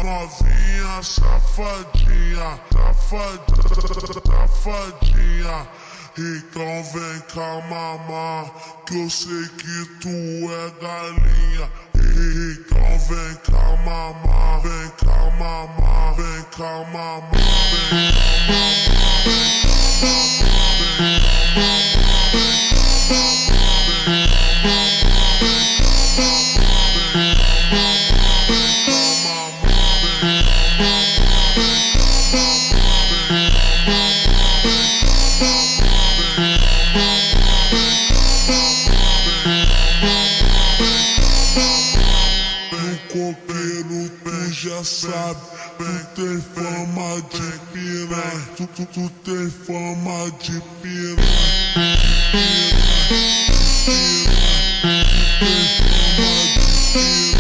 novinha, safadinha, safadinha. Então vem cá mamar, que eu sei que tu é galinha. Então vem cá mamar, vem cá mamar, vem cá mamar, vem cá mamar, vem cá mamar, coqueiro, tu já sabe, tu tem fama de piranha, tu tem fama de piranha, tu tem fama de piranha.